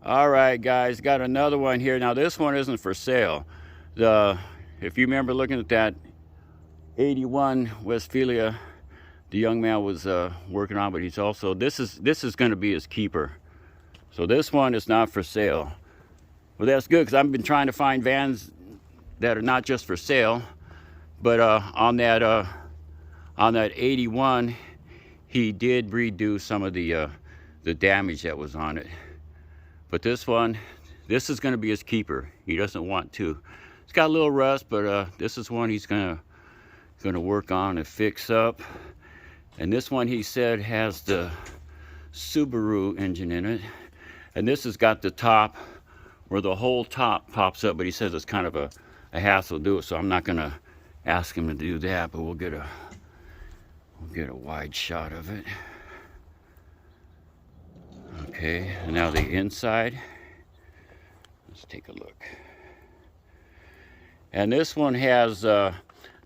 All right, guys, got another one here. Now, this one isn't for sale. If you remember looking at that 81 Westfalia, the young man was working on, but he's also this is going to be his keeper. So this one is not for sale. Well, that's good because I've been trying to find vans that are not just for sale, but on that 81, he did redo some of the damage that was on it. But this one, this is going to be his keeper. He doesn't want to. It's got a little rust, but this is one he's gonna work on and fix up. And this one, he said, has the Subaru engine in it. And this has got the top where the whole top pops up, but he says it's kind of a hassle to do it. So I'm not gonna ask him to do that, but we'll get a wide shot of it. Okay, and now the inside. Let's take a look. And this one has the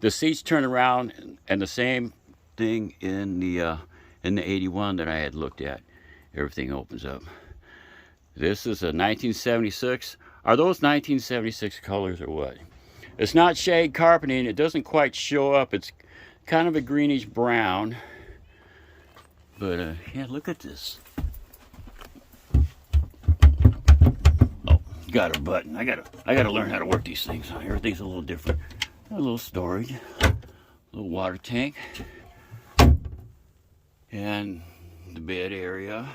seats turn around, and the same thing in the 81 that I had looked at. Everything opens up. This is a 1976. Are those 1976 colors or what? It's not shag carpeting. It doesn't quite show up. It's kind of a greenish brown. But yeah, look at this. Got a button. I gotta learn how to work these things. Everything's a little different. A little storage, a little water tank, and the bed area.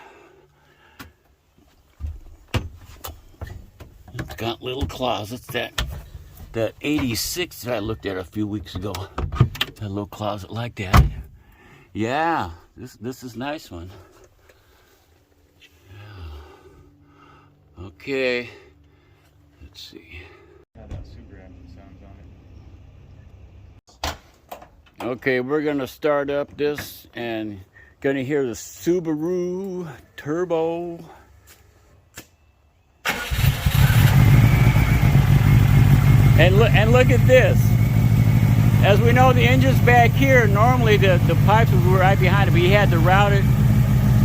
It's got little closets. That 86 that I looked at a few weeks ago. That little closet like that. Yeah, this is a nice one. Okay. Let's see. Okay, we're gonna start up this and gonna hear the Subaru turbo. And look at this. As we know, the engine's back here. Normally the pipes would be right behind it, but he had to route it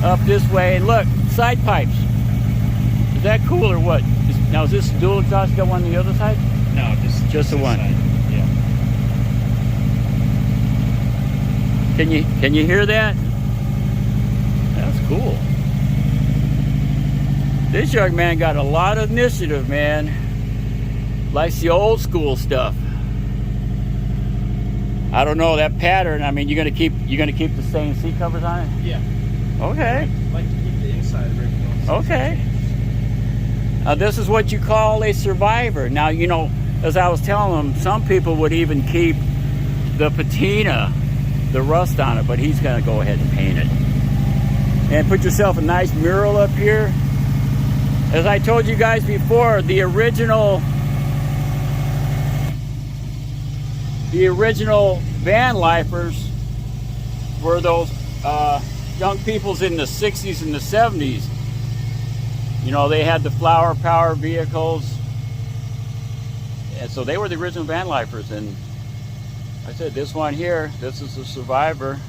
up this way. And look, side pipes. Is that cool or what? Now, is this dual exhaust? You got one on the other side? No, just the one. Side. Yeah. Can you hear that? That's cool. This young man got a lot of initiative, man. Likes the old school stuff. I don't know that pattern. I mean, you're gonna keep the same seat covers on it? Yeah. Okay. I like to keep the inside original. Okay. This is what you call a survivor. Now, you know, as I was telling him, some people would even keep the patina, the rust on it, but he's going to go ahead and paint it. And put yourself a nice mural up here. As I told you guys before, the original van lifers were those young peoples in the 60s and the 70s. You know, they had the flower power vehicles, and so they were the original van lifers. And I said, this one here, this is a survivor.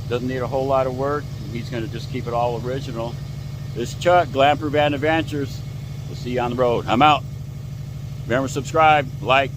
Doesn't need a whole lot of work. He's going to just keep it all original. This is Chuck, Glamper Van Adventures. We'll see you on the road. I'm out. Remember, subscribe, like,